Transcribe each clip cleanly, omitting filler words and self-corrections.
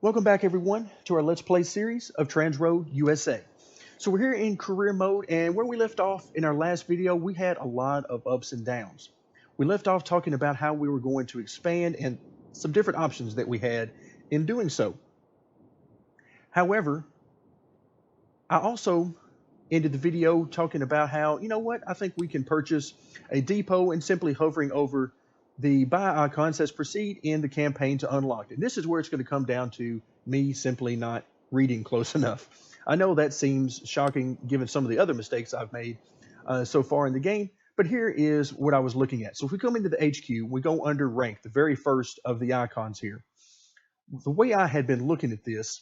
Welcome back, everyone, to our Let's Play series of TransRoad USA. So we're here in career mode, and where we left off in our last video, we had a lot of ups and downs. We left off talking about how we were going to expand and some different options that we had in doing so. However, I also ended the video talking about how, I think we can purchase a depot and simply hovering over the buy icon says proceed in the campaign to unlock. And this is where it's going to come down to me simply not reading close enough. I know that seems shocking given some of the other mistakes I've made so far in the game, but here is what I was looking at. So if we come into the HQ, we go under rank, the very first of the icons here. The way I had been looking at this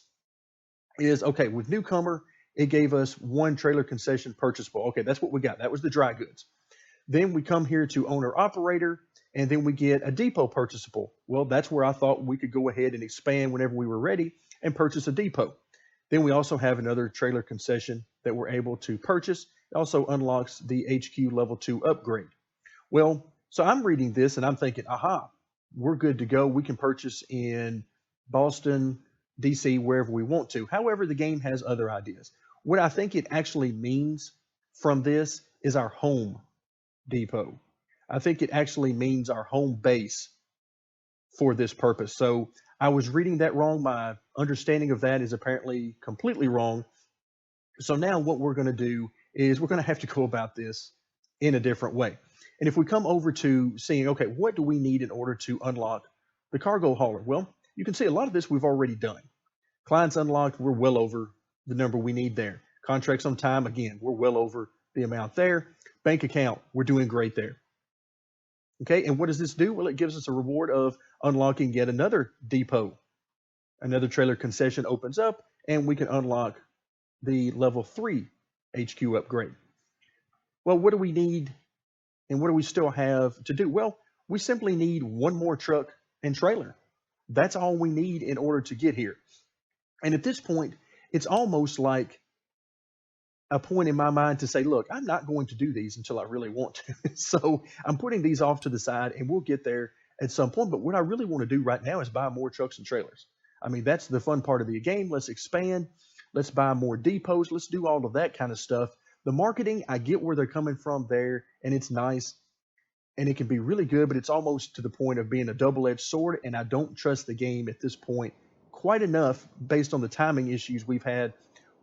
is, okay, with newcomer, it gave us one trailer concession purchasable. Okay, that's what we got. That was the dry goods. Then we come here to owner operator, and then we get a depot purchasable. Well, that's where I thought we could go ahead and expand whenever we were ready and purchase a depot. Then we also have another trailer concession that we're able to purchase. It also unlocks the HQ level 2 upgrade. Well, so I'm reading this and I'm thinking, aha, we're good to go. We can purchase in Boston, DC, wherever we want to. However, the game has other ideas. What I think it actually means from this is our home depot. I think it actually means our home base for this purpose. So I was reading that wrong. My understanding of that is apparently completely wrong. So now what we're going to do is we're going to have to go about this in a different way. And if we come over to seeing, okay, what do we need in order to unlock the cargo hauler? Well, you can see a lot of this we've already done. Clients unlocked, we're well over the number we need there. Contracts on time, again, we're well over the amount there. Bank account, we're doing great there. Okay, and what does this do? Well, it gives us a reward of unlocking yet another depot. Another trailer concession opens up, and we can unlock the level 3 HQ upgrade. Well, what do we need, and what do we still have to do? Well, we simply need one more truck and trailer. That's all we need in order to get here. And at this point, it's almost like a point in my mind to say, look, I'm not going to do these until I really want to. So I'm putting these off to the side and we'll get there at some point. But what I really want to do right now is buy more trucks and trailers. I mean, that's the fun part of the game. Let's expand. Let's buy more depots. Let's do all of that kind of stuff. The marketing, I get where they're coming from there, and it's nice and it can be really good, but it's almost to the point of being a double-edged sword. And I don't trust the game at this point quite enough based on the timing issues we've had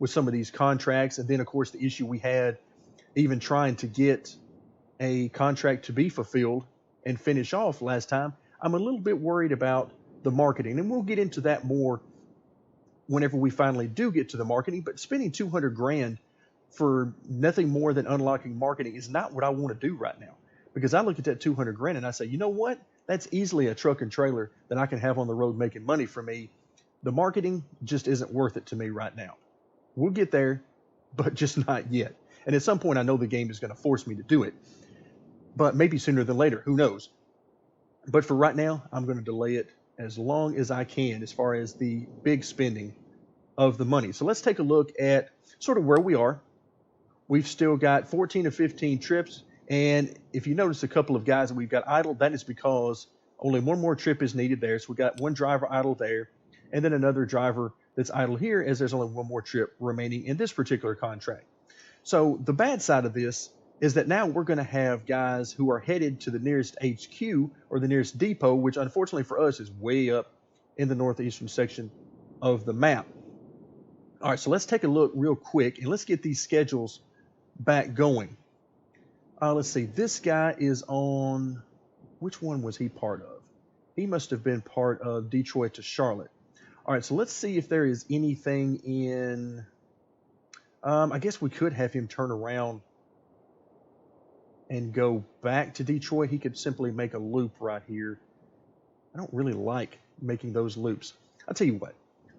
with some of these contracts. And then, of course, the issue we had even trying to get a contract to be fulfilled and finish off last time. I'm a little bit worried about the marketing, and we'll get into that more whenever we finally do get to the marketing. But spending 200 grand for nothing more than unlocking marketing is not what I want to do right now, because I look at that 200 grand and I say, you know what? That's easily a truck and trailer that I can have on the road making money for me. The marketing just isn't worth it to me right now. We'll get there, but just not yet. And at some point, I know the game is going to force me to do it, but maybe sooner than later, who knows? But for right now, I'm going to delay it as long as I can as far as the big spending of the money. So let's take a look at sort of where we are. We've still got 14 or 15 trips. And if you notice a couple of guys that we've got idle, that is because only one more trip is needed there. So we got one driver idle there, and then another driver that's idle here, as there's only one more trip remaining in this particular contract. So the bad side of this is that now we're going to have guys who are headed to the nearest HQ or the nearest depot, which unfortunately for us is way up in the northeastern section of the map. All right, so let's take a look real quick and let's get these schedules back going. Let's see, this guy is on, which one was he part of? He must have been part of Detroit to Charlotte. All right, so let's see if there is anything in, I guess we could have him turn around and go back to Detroit. He could simply make a loop right here. I don't really like making those loops. I'll tell you what,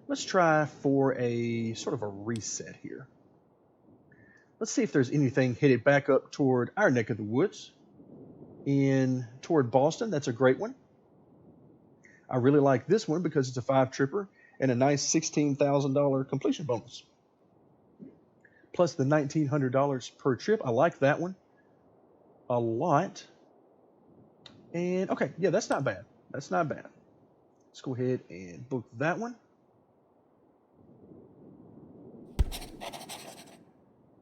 let's try for a sort of a reset here. Let's see if there's anything headed back up toward our neck of the woods toward Boston. That's a great one. I really like this one because it's a 5-tripper and a nice $16,000 completion bonus. Plus the $1,900 per trip. I like that one a lot. And okay, yeah, that's not bad. That's not bad. Let's go ahead and book that one.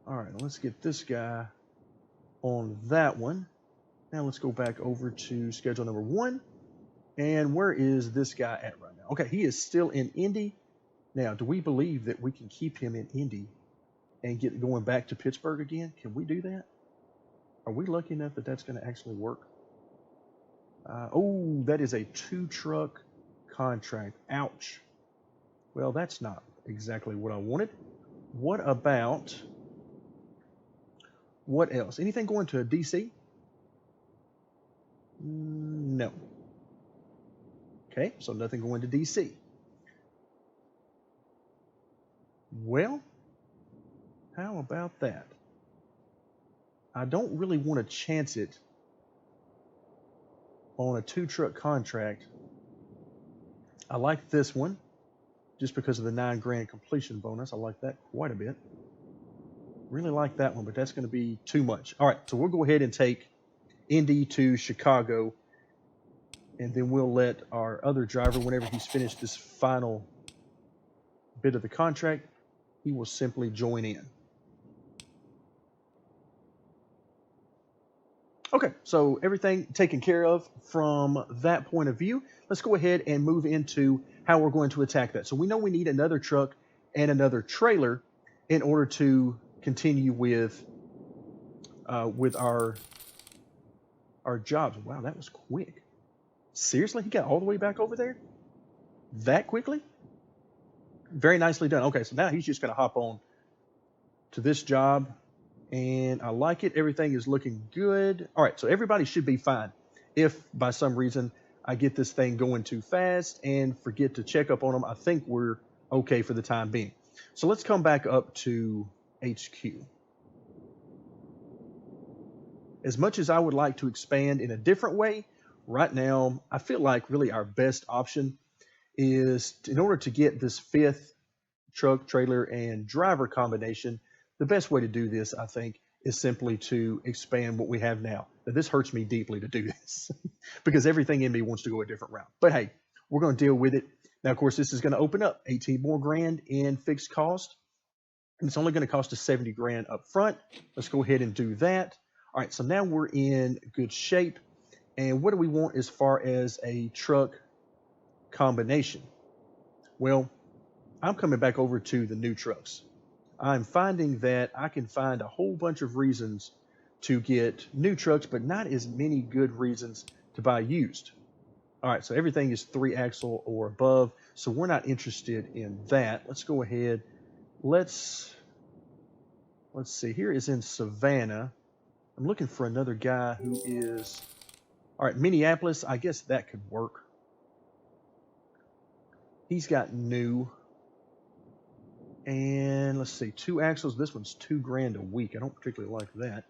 All right, let's get this guy on that one. Now let's go back over to schedule number 1. And where is this guy at right now? Okay, he is still in Indy. Now, do we believe that we can keep him in Indy and get going back to Pittsburgh again? Can we do that? Are we lucky enough that that's going to actually work? Oh, that is a 2-truck contract. Ouch. Well, that's not exactly what I wanted. What about, what else? Anything going to DC? No. Okay, so nothing going to DC. Well, how about that? I don't really want to chance it on a 2-truck contract. I like this one just because of the $9,000 completion bonus. I like that quite a bit. Really like that one, but that's going to be too much. All right, so we'll go ahead and take Indy to Chicago, and then we'll let our other driver, whenever he's finished this final bit of the contract, he will simply join in. Okay, so everything taken care of from that point of view. Let's go ahead and move into how we're going to attack that. So we know we need another truck and another trailer in order to continue with our jobs. Wow, that was quick. Seriously, he got all the way back over there that quickly? Very nicely done. Okay, so now he's just going to hop on to this job. And I like it. Everything is looking good. All right, so everybody should be fine. If by some reason I get this thing going too fast and forget to check up on them, I think we're okay for the time being. So let's come back up to HQ. As much as I would like to expand in a different way, right now I feel like really our best option is, in order to get this 5th truck, trailer, and driver combination, the best way to do this, I think, is simply to expand what we have now. Now, this hurts me deeply to do this because everything in me wants to go a different route. But hey, we're going to deal with it. Now, of course, this is going to open up 18 more grand in fixed cost. And it's only going to cost us 70 grand up front. Let's go ahead and do that. All right, so now we're in good shape. And what do we want as far as a truck combination? Well, I'm coming back over to the new trucks. I'm finding that I can find a whole bunch of reasons to get new trucks, but not as many good reasons to buy used. All right, so everything is 3-axle or above, so we're not interested in that. Let's go ahead. Let's see. Here is in Savannah. I'm looking for another guy who is, all right, Minneapolis. I guess that could work. He's got new. And let's see, 2 axles. This one's $2,000 a week. I don't particularly like that.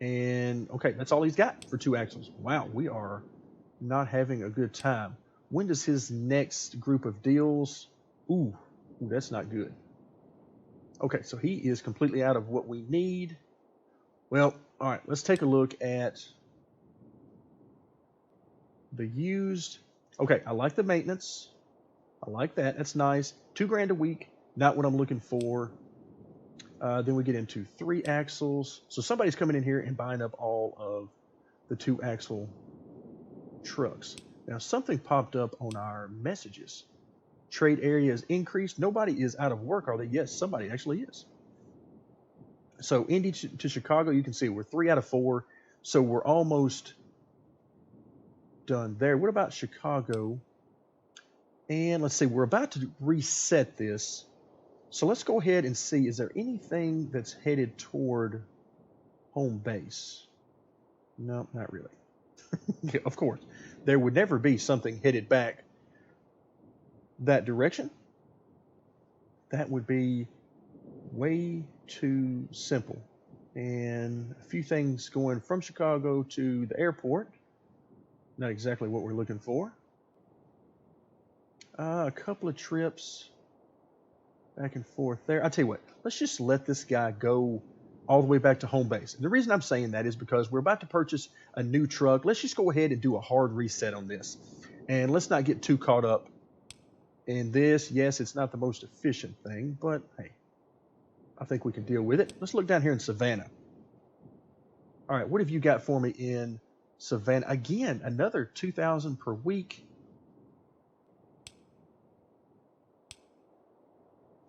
And okay, that's all he's got for 2 axles. Wow, we are not having a good time. When does his next group of deals? Ooh, that's not good. Okay, so he is completely out of what we need. Well, all right, let's take a look at the used. Okay, I like the maintenance. I like that. That's nice. $2,000 a week. Not what I'm looking for. Then we get into 3 axles. So somebody's coming in here and buying up all of the 2-axle trucks. Now something popped up on our messages. Trade area is increased. Nobody is out of work, are they? Yes, somebody actually is. So Indy to Chicago, you can see we're 3 out of 4. So we're almost done there. What about Chicago? And let's see, we're about to reset this. So let's go ahead and see, is there anything that's headed toward home base? No, not really. Yeah, of course, there would never be something headed back that direction. That would be way too simple. And a few things going from Chicago to the airport. Not exactly what we're looking for. A couple of trips back and forth there. I'll tell you what, let's just let this guy go all the way back to home base. And the reason I'm saying that is because we're about to purchase a new truck. Let's just go ahead and do a hard reset on this. And let's not get too caught up in this. Yes, it's not the most efficient thing, but hey, I think we can deal with it. Let's look down here in Savannah. All right, what have you got for me in Savannah? Again, another 2,000 per week.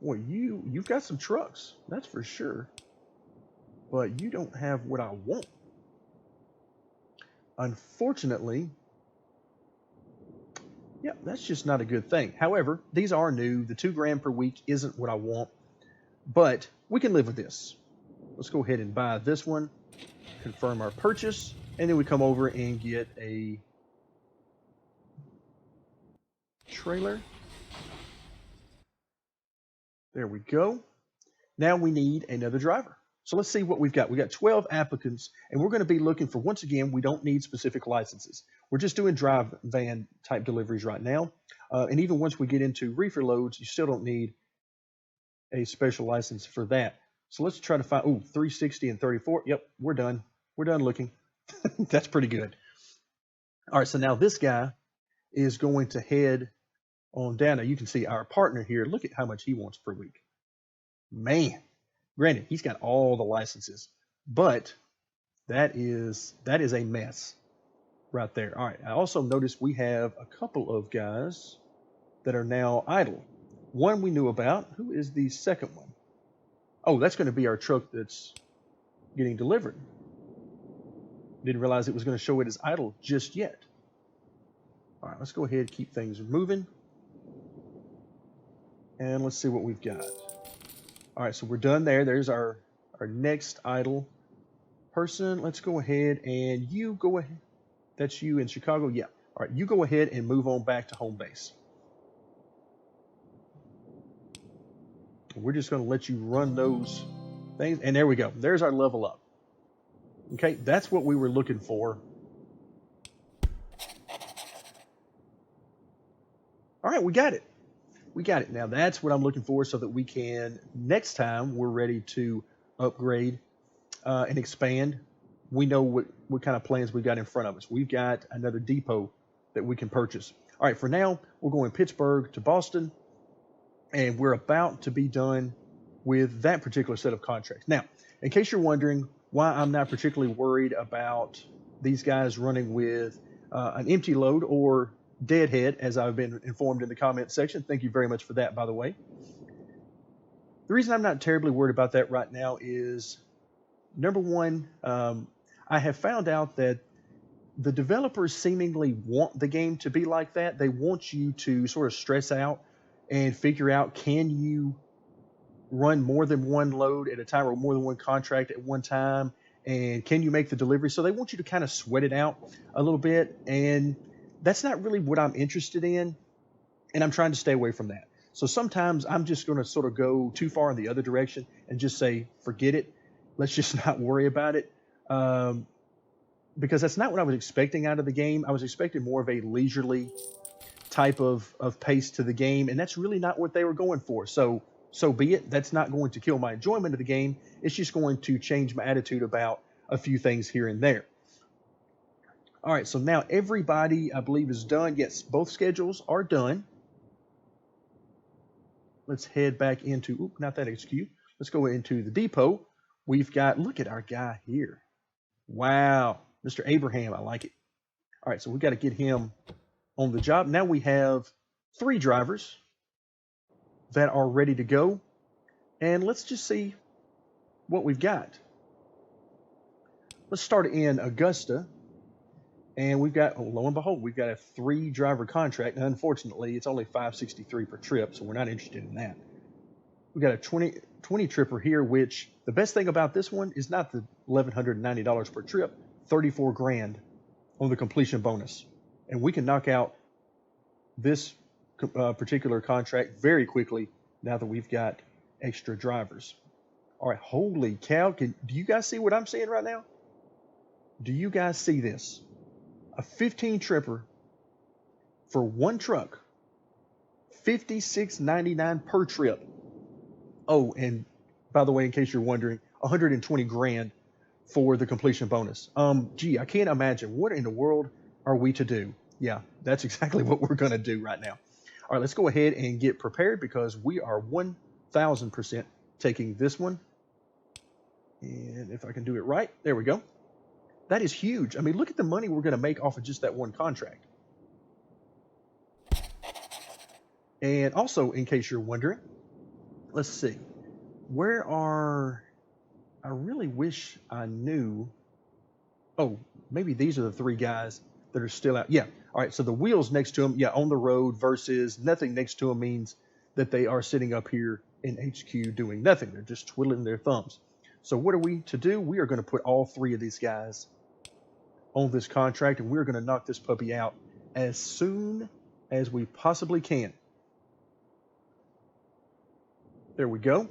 Boy, you've got some trucks, that's for sure. But you don't have what I want. Unfortunately, yeah, that's just not a good thing. However, these are new. The $2,000 per week isn't what I want, but we can live with this. Let's go ahead and buy this one, confirm our purchase, and then we come over and get a trailer. There we go. Now we need another driver. So let's see what we've got. We got 12 applicants, and we're going to be looking for, once again, we don't need specific licenses. We're just doing drive van type deliveries right now. And even once we get into reefer loads, you still don't need a special license for that. So let's try to find, 360 and 34. Yep, we're done. We're done looking. That's pretty good. All right, so now this guy is going to head on down. Now you can see our partner here. Look at how much he wants per week. Man, granted, he's got all the licenses, but that is a mess right there. All right, I also noticed we have a couple of guys that are now idle. One we knew about. Who is the second one? Oh, that's going to be our truck that's getting delivered. Didn't realize it was going to show it as idle just yet. All right, let's go ahead and keep things moving. And let's see what we've got. All right, so we're done there. There's our next idle person. Let's go ahead and you go ahead. That's you in Chicago? Yeah. All right, you go ahead and move on back to home base. We're just going to let you run those things. And there we go. There's our level up. Okay, that's what we were looking for. All right, we got it. We got it. Now that's what I'm looking for so that we can, next time we're ready to upgrade and expand, we know what kind of plans we've got in front of us. We've got another depot that we can purchase. All right, for now, we're going Pittsburgh to Boston, and we're about to be done with that particular set of contracts. Now, in case you're wondering why I'm not particularly worried about these guys running with an empty load or deadhead, as I've been informed in the comment section. Thank you very much for that, by the way. The reason I'm not terribly worried about that right now is, number one, I have found out that the developers seemingly want the game to be like that. They want you to sort of stress out and figure out, can you run more than one load at a time or more than one contract at one time? And can you make the delivery? So they want you to kind of sweat it out a little bit. And that's not really what I'm interested in. And I'm trying to stay away from that. So sometimes I'm just going to sort of go too far in the other direction and just say, forget it. Let's just not worry about it. Because that's not what I was expecting out of the game. I was expecting more of a leisurely type of pace to the game. And that's really not what they were going for. So be it. That's not going to kill my enjoyment of the game. It's just going to change my attitude about a few things here and there. All right, so now everybody, I believe, is done. Yes, both schedules are done. Let's head back into, not that XQ. Let's go into the depot. We've got, look at our guy here. Wow, Mr. Abraham, I like it. All right, so we've got to get him on the job. Now we have 3 drivers that are ready to go. And let's just see what we've got. Let's start in Augusta. And we've got, lo and behold, we've got a 3-driver contract. And unfortunately, it's only $563 per trip, so we're not interested in that. We've got a 20 tripper here, which the best thing about this one is not the $1,190 per trip, $34,000 on the completion bonus. And we can knock out this particular contract very quickly now that we've got extra drivers. All right, holy cow. Do you guys see what I'm seeing right now? Do you guys see this? A 15 tripper for 1 truck, $56.99 per trip. Oh, and by the way, in case you're wondering, $120,000 for the completion bonus. Gee, I can't imagine what in the world are we to do. Yeah, that's exactly what we're going to do right now. All right, let's go ahead and get prepared because we are 1,000% taking this one. And if I can do it right, there we go. That is huge. I mean, look at the money we're going to make off of just that one contract. And also, in case you're wondering, let's see. Where are... I really wish I knew... Oh, maybe these are the three guys that are still out. Yeah. All right. So the wheels next to them, yeah, on the road versus nothing next to them means that they are sitting up here in HQ doing nothing. They're just twiddling their thumbs. So what are we to do? We are going to put all three of these guys on this contract, and we're going to knock this puppy out as soon as we possibly can. There we go.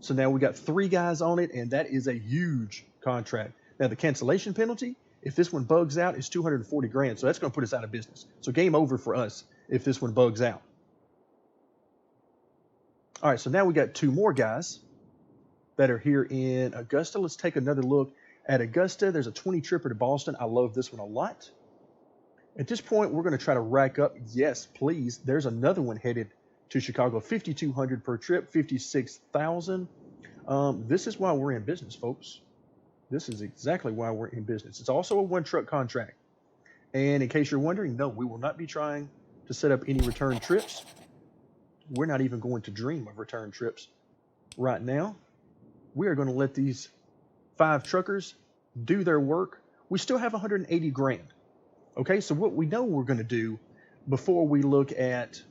So now we got three guys on it, and that is a huge contract. Now the cancellation penalty, if this one bugs out, is 240 grand. So that's going to put us out of business. So game over for us if this one bugs out. All right, so now we got two more guys that are here in Augusta. Let's take another look at Augusta. There's a 20 tripper to Boston. I love this one a lot. At this point, we're going to try to rack up. Yes, please. There's another one headed to Chicago, 5,200 per trip, 56,000. This is why we're in business, folks. This is exactly why we're in business. It's also a one truck contract. And in case you're wondering, no, we will not be trying to set up any return trips. We're not even going to dream of return trips right now. We are going to let these 5 truckers do their work. We still have 180 grand. Okay, so what we know we're going to do before we look at...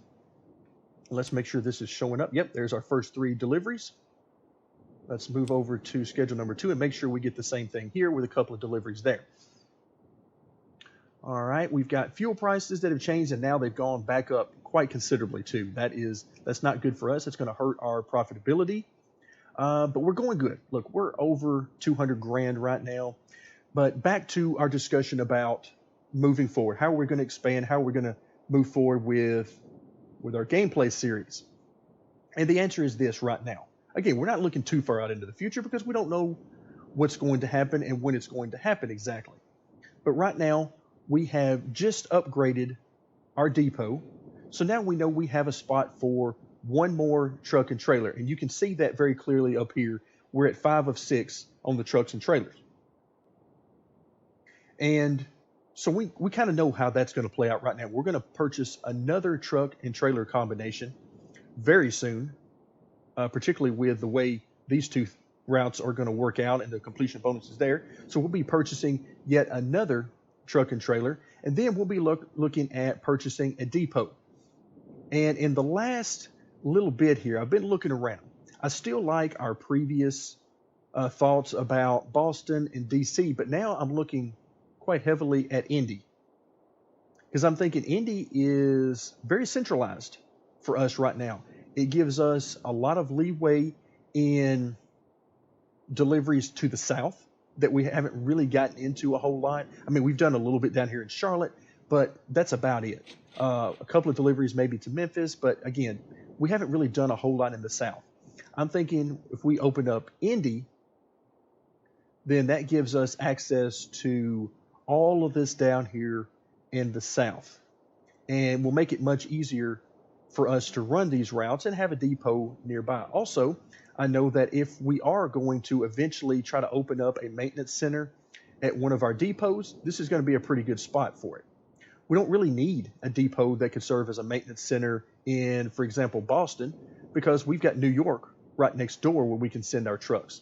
Let's make sure this is showing up. Yep, there's our first 3 deliveries. Let's move over to schedule number 2 and make sure we get the same thing here with a couple of deliveries there. All right, we've got fuel prices that have changed, and now they've gone back up quite considerably too. That's not good for us. It's going to hurt our profitability, but we're going good. Look, we're over 200 grand right now. But back to our discussion about moving forward. How are we going to expand? How are we going to move forward with our gameplay series? And the answer is this right now. Again, we're not looking too far out into the future because we don't know what's going to happen and when it's going to happen exactly. But right now, we have just upgraded our depot. So now we know we have a spot for one more truck and trailer. And you can see that very clearly up here. We're at 5 of 6 on the trucks and trailers. And so we kind of know how that's going to play out right now. We're going to purchase another truck and trailer combination very soon, particularly with the way these 2 routes are going to work out and the completion bonuses there. So we'll be purchasing yet another truck and trailer, and then we'll be looking at purchasing a depot. And in the last little bit here, I've been looking around. I still like our previous thoughts about Boston and DC, but now I'm looking quite heavily at Indy, because I'm thinking Indy is very centralized for us right now. It gives us a lot of leeway in deliveries to the south that we haven't really gotten into a whole lot. I mean, we've done a little bit down here in Charlotte, but that's about it. A couple of deliveries maybe to Memphis, but again, we haven't really done a whole lot in the south. I'm thinking if we open up Indy, then that gives us access to all of this down here in the south, and will make it much easier for us to run these routes and have a depot nearby. Also, I know that if we are going to eventually try to open up a maintenance center at one of our depots, this is going to be a pretty good spot for it. We don't really need a depot that could serve as a maintenance center in, for example, Boston, because we've got New York right next door where we can send our trucks.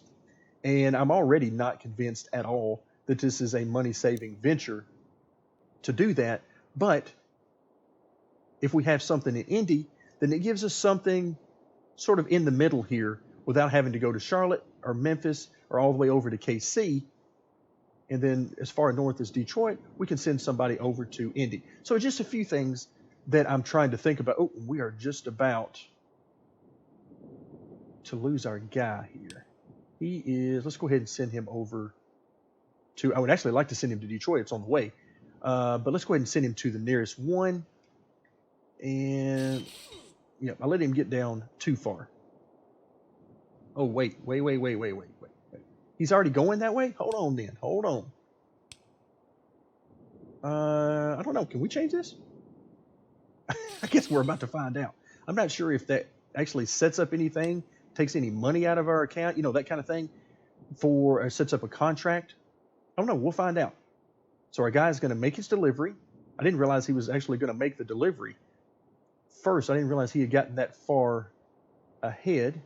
And I'm already not convinced at all that this is a money-saving venture to do that. But if we have something in Indy, then it gives us something sort of in the middle here without having to go to Charlotte or Memphis or all the way over to KC. And then as far north as Detroit, we can send somebody over to Indy. So just a few things that I'm trying to think about. Oh, we are just about to lose our guy here. He is, let's go ahead and send him over to, I would actually like to send him to Detroit. It's on the way. But let's go ahead and send him to the nearest one. And yeah, I let him get down too far. Oh, wait. He's already going that way? Hold on then. Hold on. I don't know. Can we change this? I guess we're about to find out. I'm not sure if that actually sets up anything takes any money out of our account, you know, that kind of thing, for sets up a contract. I don't know. We'll find out. So our guy is going to make his delivery. I didn't realize he was actually going to make the delivery first. I didn't realize he had gotten that far ahead.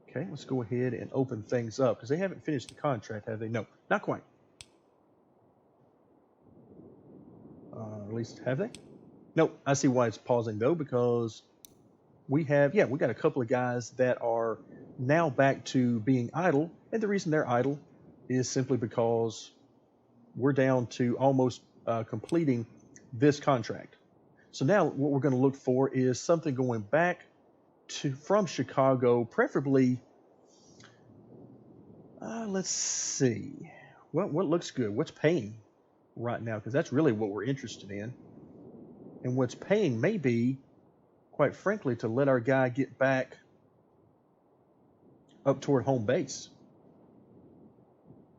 Okay, let's go ahead and open things up because they haven't finished the contract, have they? No, not quite. At least, have they? Nope. I see why it's pausing though, because we got a couple of guys that are now back to being idle, and the reason they're idle is simply because we're down to almost completing this contract. So now what we're going to look for is something going back from Chicago, preferably. Let's see. What looks good? What's paying right now? Because that's really what we're interested in. And what's paying may be, quite frankly, to let our guy get back up toward home base.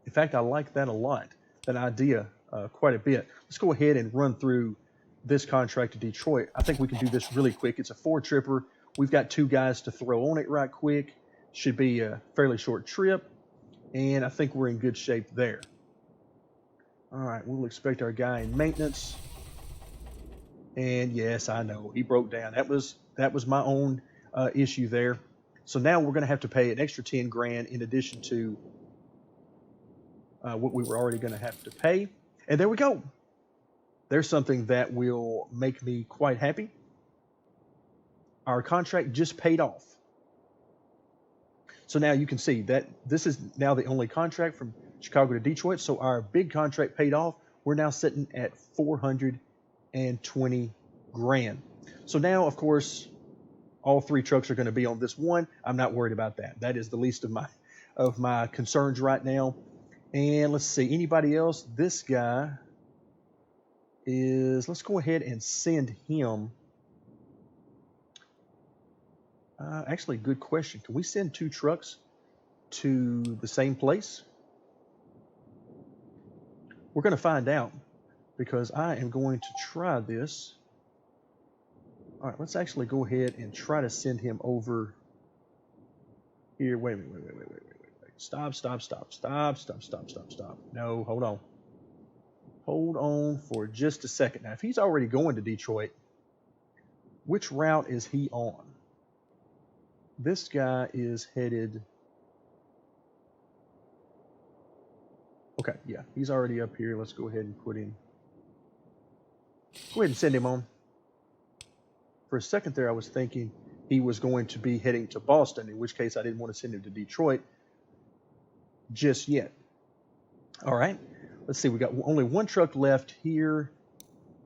In fact, I like that a lot, that idea quite a bit. Let's go ahead and run through this contract to Detroit. I think we can do this really quick. It's a 4-tripper. We've got 2 guys to throw on it right quick. Should be a fairly short trip, and I think we're in good shape there. All right, we'll expect our guy in maintenance. And yes, I know he broke down. That was my own issue there. So now we're going to have to pay an extra 10 grand in addition to what we were already going to have to pay. And there we go. There's something that will make me quite happy. Our contract just paid off. So now you can see that this is now the only contract from Chicago to Detroit. So our big contract paid off. We're now sitting at 420 grand. So now, of course, all 3 trucks are going to be on this one. I'm not worried about that. That is the least of my concerns right now. And let's see, anybody else? This guy is, let's go ahead and send him. Actually, good question. Can we send 2 trucks to the same place? We're going to find out, because I am going to try this. All right, let's actually go ahead and try to send him over here. Wait. Stop. No, hold on. Hold on for just a second. Now, if he's already going to Detroit, which route is he on? This guy is headed. Okay, yeah, he's already up here. Let's go ahead and put him. Go ahead and send him on. For a second there, I was thinking he was going to be heading to Boston, in which case I didn't want to send him to Detroit just yet. All right, let's see. We got only 1 truck left here,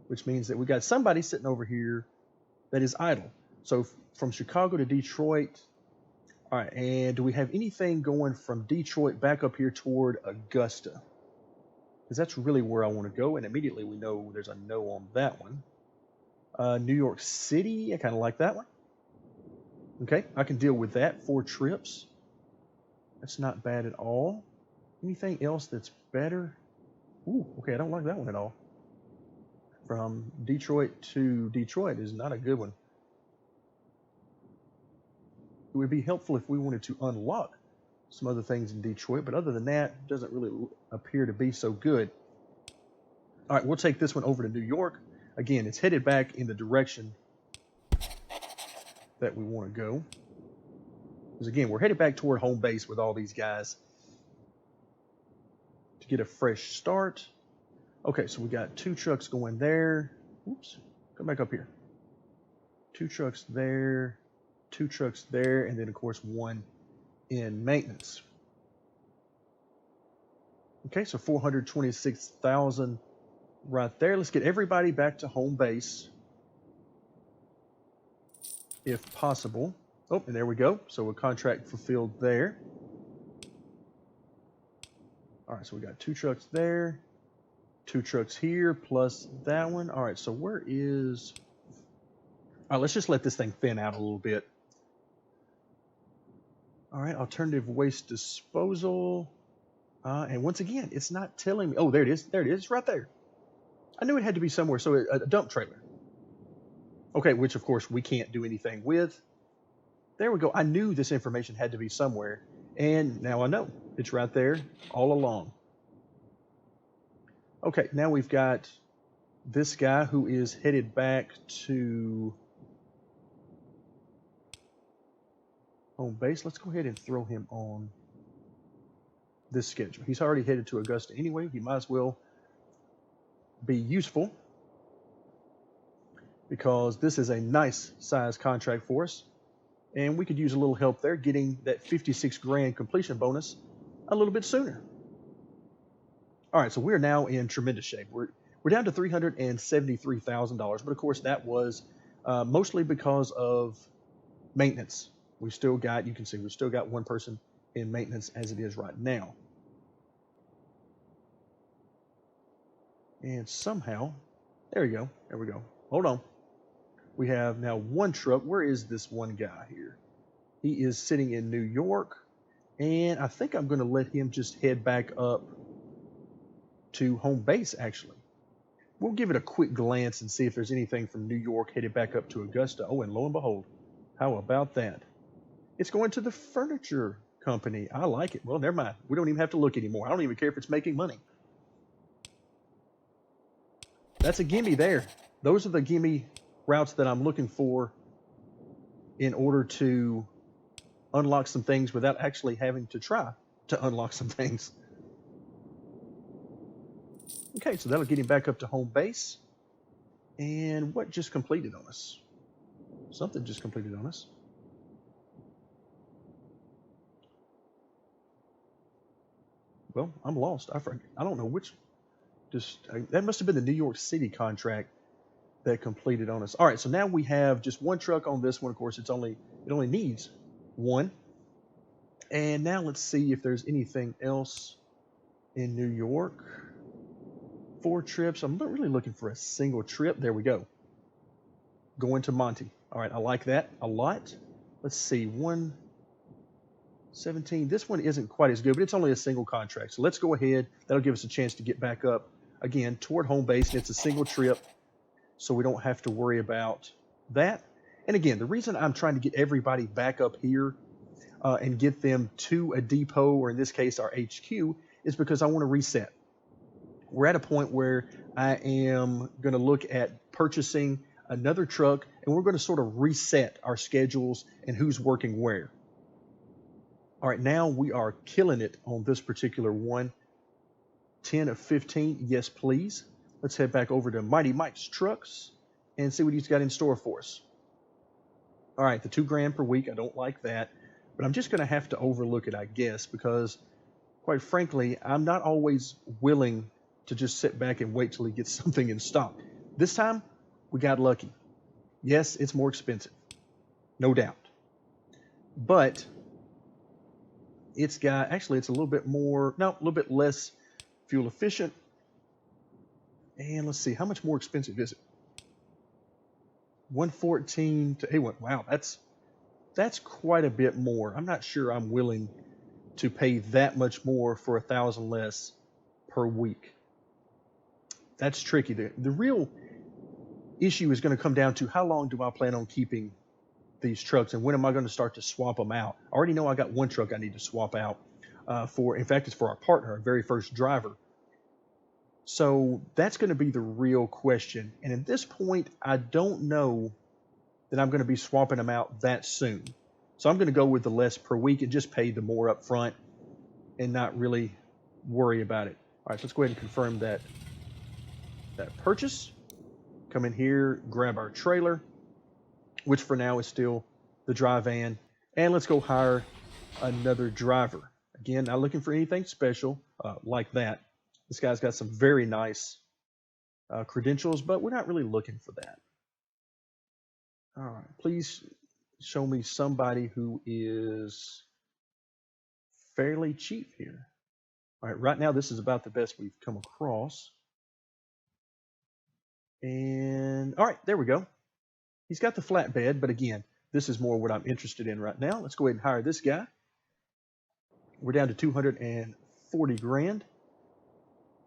which means that we got somebody sitting over here that is idle. So from Chicago to Detroit. All right, and do we have anything going from Detroit back up here toward Augusta? Because that's really where I want to go, and immediately we know there's a no on that one. New York City, I kind of like that one. Okay, I can deal with that. 4 trips. That's not bad at all. Anything else that's better? Ooh, okay, I don't like that one at all. From Detroit to Detroit is not a good one. It would be helpful if we wanted to unlock some other things in Detroit, but other than that, it doesn't really appear to be so good. All right, we'll take this one over to New York. Again, it's headed back in the direction that we want to go. Because again, we're headed back toward home base with all these guys to get a fresh start. Okay, so we got 2 trucks going there. Oops, come back up here. 2 trucks there, 2 trucks there, and then of course 1 in maintenance. Okay, so 426,000 right there. Let's get everybody back to home base if possible. Oh, and there we go. So a contract fulfilled there. All right, so we got 2 trucks there, 2 trucks here, plus that one. All right, so where is... All right, let's just let this thing thin out a little bit. All right, alternative waste disposal. And once again, it's not telling me. Oh, there it is. There it is, right there. I knew it had to be somewhere. So a dump trailer. Okay, which of course we can't do anything with. There we go. I knew this information had to be somewhere, and now I know. It's right there all along. Okay, now we've got this guy who is headed back to home base. Let's go ahead and throw him on this schedule. He's already headed to Augusta anyway. He might as well be useful because this is a nice size contract for us, and we could use a little help there getting that 56 grand completion bonus a little bit sooner. All right, so we're now in tremendous shape. We're down to $373,000, but of course that was mostly because of maintenance. We've still got, you can see, we've still got one person in maintenance as it is right now. And somehow, there we go, there we go. Hold on. We have now one truck. Where is this one guy here? He is sitting in New York, and I think I'm going to let him just head back up to home base, actually. We'll give it a quick glance and see if there's anything from New York headed back up to Augusta. Oh, and lo and behold, how about that? It's going to the furniture company. I like it. Well, never mind. We don't even have to look anymore. I don't even care if it's making money. That's a gimme there. Those are the gimme routes that I'm looking for in order to unlock some things without actually having to try to unlock some things. Okay, so that'll get him back up to home base. And what just completed on us? Something just completed on us. Well, I'm lost. I don't know which. That must have been the New York City contract that completed on us. All right, so now we have just one truck on this one. Of course, it only needs one. And now let's see if there's anything else in New York. 4 trips. I'm not really looking for a single trip. There we go. Going to Monty. All right, I like that a lot. Let's see, 117. This one isn't quite as good, but it's only a single contract. So let's go ahead. That'll give us a chance to get back up again toward home base. And it's a single trip, so we don't have to worry about that. And again, the reason I'm trying to get everybody back up here and get them to a depot, or in this case, our HQ, is because I want to reset. We're at a point where I am going to look at purchasing another truck, and we're going to sort of reset our schedules and who's working where. All right, now we are killing it on this particular one. 10 of 15, yes please. Let's head back over to Mighty Mike's Trucks and see what he's got in store for us. All right, the $2 grand per week, I don't like that, but I'm just going to have to overlook it, I guess, because quite frankly, I'm not always willing to just sit back and wait till he gets something in stock. This time, we got lucky. Yes, it's more expensive, no doubt. But it's got, actually, it's a little bit more, no, a little bit less fuel efficient. And let's see, how much more expensive is it? 114 to 81. Wow, that's quite a bit more. I'm not sure I'm willing to pay that much more for 1,000 less per week. That's tricky. The real issue is going to come down to how long do I plan on keeping these trucks, and when am I going to start to swap them out? I already know I got one truck I need to swap out in fact, it's for our partner, our very first driver. So that's going to be the real question. And at this point, I don't know that I'm going to be swapping them out that soon. So I'm going to go with the less per week and just pay the more up front and not really worry about it. All right, so let's go ahead and confirm that purchase. Come in here, grab our trailer, which for now is still the dry van. And let's go hire another driver. Again, not looking for anything special like that. This guy's got some very nice credentials, but we're not really looking for that. All right, please show me somebody who is fairly cheap here. All right, right now this is about the best we've come across. And all right, there we go. He's got the flatbed, but again, this is more what I'm interested in right now. Let's go ahead and hire this guy. We're down to 240 grand.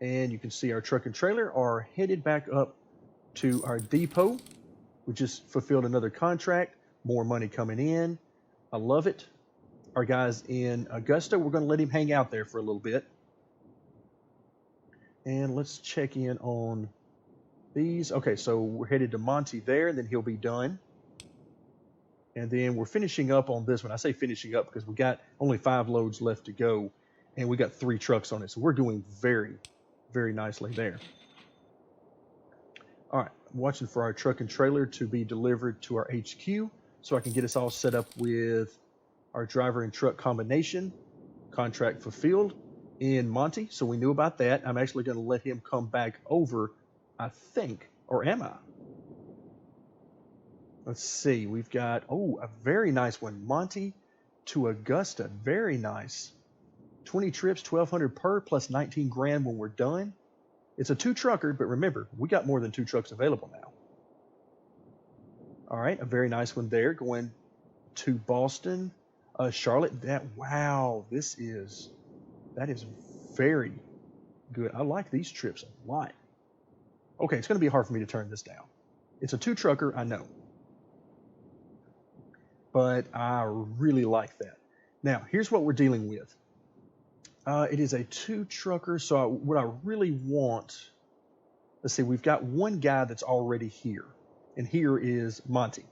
And you can see our truck and trailer are headed back up to our depot. We just fulfilled another contract, more money coming in. I love it. Our guys in Augusta, we're going to let him hang out there for a little bit. And let's check in on these. Okay, so we're headed to Monty there, and then he'll be done. And then we're finishing up on this one. I say finishing up because we got only 5 loads left to go, and we got 3 trucks on it. So we're doing very, very nicely there. All right, I'm watching for our truck and trailer to be delivered to our HQ so I can get us all set up with our driver and truck combination, contract fulfilled in Monty. So we knew about that. I'm actually going to let him come back over, I think, or am I? Let's see, we've got, oh, a very nice one. Monty to Augusta, very nice. 20 trips, 1,200 per, plus 19 grand when we're done. It's a 2-trucker, but remember, we got more than 2 trucks available now. All right, a very nice one there, going to Boston. Charlotte, wow, that is very good. I like these trips a lot. Okay, it's going to be hard for me to turn this down. It's a 2-trucker, I know. But I really like that. Now, here's what we're dealing with. It is a 2-trucker, so what I really want, let's see, we've got one guy that's already here, and here is Monty.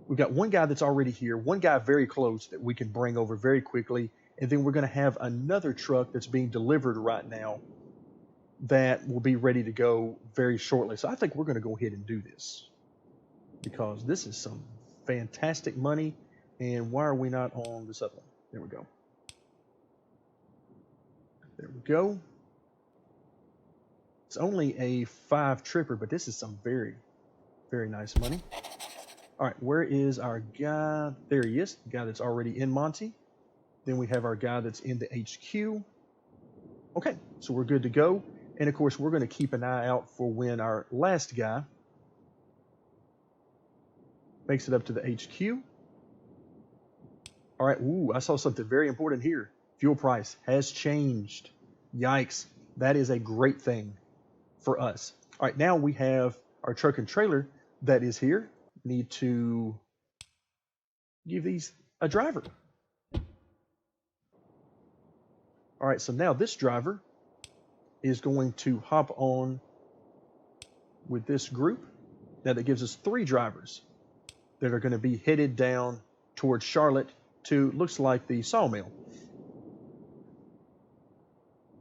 We've got one guy that's already here, one guy very close that we can bring over very quickly, and then we're going to have another truck that's being delivered right now that will be ready to go very shortly. So I think we're going to go ahead and do this because this is some fantastic money. And why are we not on this other one? There we go. There we go. It's only a 5-tripper, but this is some very, very nice money. All right, where is our guy? There he is, the guy that's already in Monty. Then we have our guy that's in the HQ. Okay, so we're good to go. And of course, we're going to keep an eye out for when our last guy makes it up to the HQ. All right, ooh, I saw something very important here. Fuel price has changed. Yikes, that is a great thing for us. All right, now we have our truck and trailer that is here. Need to give these a driver. All right, so now this driver is going to hop on with this group. Now that gives us 3 drivers that are going to be headed down towards Charlotte to, looks like, the sawmill.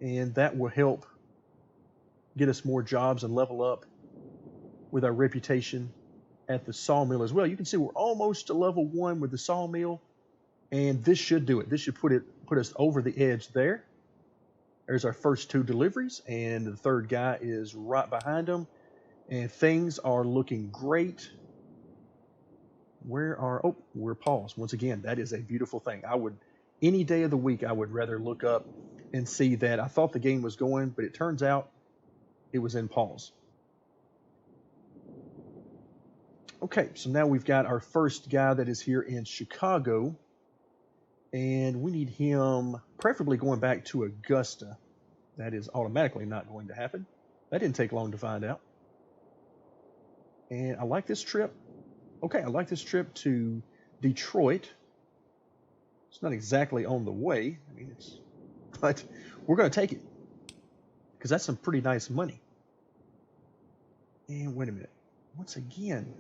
And that will help get us more jobs and level up with our reputation at the sawmill as well. You can see we're almost to level 1 with the sawmill, and this should do it. This should put us over the edge there. There's our first 2 deliveries, and the 3rd guy is right behind them, and things are looking great. We're paused. Once again, that is a beautiful thing. Any day of the week, I would rather look up and see that I thought the game was going, but it turns out it was in pause. Okay, so now we've got our first guy that is here in Chicago, and we need him preferably going back to Augusta. That is automatically not going to happen. That didn't take long to find out. And I like this trip. Okay, I like this trip to Detroit. It's not exactly on the way. But we're going to take it because that's some pretty nice money. And wait a minute. Once again,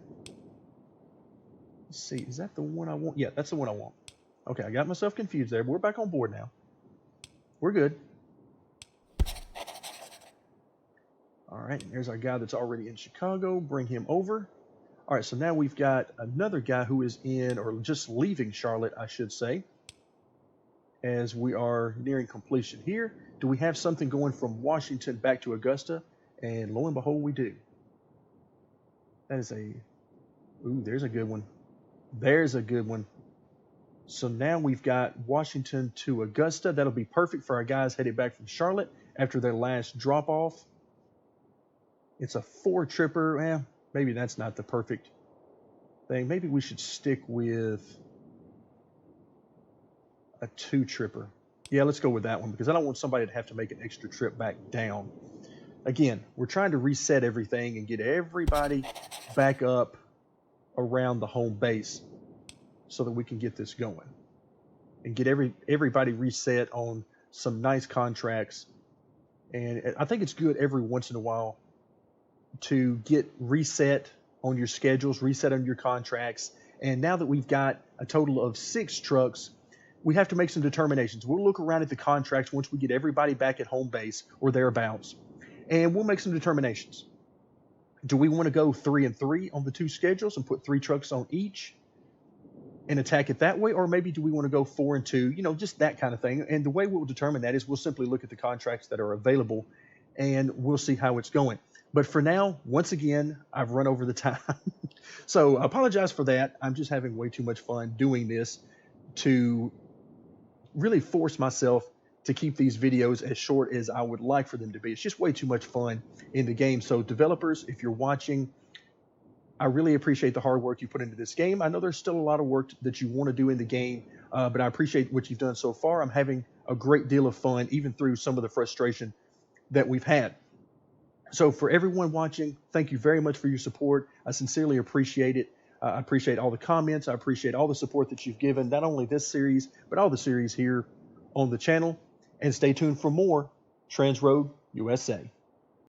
let's see. Is that the one I want? Yeah, that's the one I want. Okay, I got myself confused there, but we're back on board now. We're good. All right, there's our guy that's already in Chicago. Bring him over. All right, so now we've got another guy who is in, or just leaving Charlotte, I should say, as we are nearing completion here. Do we have something going from Washington back to Augusta? And lo and behold, we do. That is there's a good one. There's a good one. So now we've got Washington to Augusta. That'll be perfect for our guys headed back from Charlotte after their last drop-off. It's a 4-tripper. Maybe that's not the perfect thing. Maybe we should stick with a 2-tripper. Yeah, let's go with that one because I don't want somebody to have to make an extra trip back down. Again, we're trying to reset everything and get everybody back up around the home base. so that we can get this going and get everybody reset on some nice contracts. And I think it's good every once in a while to get reset on your schedules, reset on your contracts. And now that we've got a total of 6 trucks, we have to make some determinations. We'll look around at the contracts once we get everybody back at home base or thereabouts, and we'll make some determinations. Do we want to go 3 and 3 on the 2 schedules and put 3 trucks on each and attack it that way? Or maybe do we want to go 4 and 2, just that kind of thing. And the way we'll determine that is we'll simply look at the contracts that are available and we'll see how it's going. But for now, once again, I've run over the time. So I apologize for that. I'm just having way too much fun doing this to really force myself to keep these videos as short as I would like for them to be. It's just way too much fun in the game. So developers, if you're watching, I really appreciate the hard work you put into this game. I know there's still a lot of work that you want to do in the game, but I appreciate what you've done so far. I'm having a great deal of fun, even through some of the frustration that we've had. So for everyone watching, thank you very much for your support. I sincerely appreciate it. I appreciate all the comments. I appreciate all the support that you've given, not only this series, but all the series here on the channel. And stay tuned for more TransRoad USA.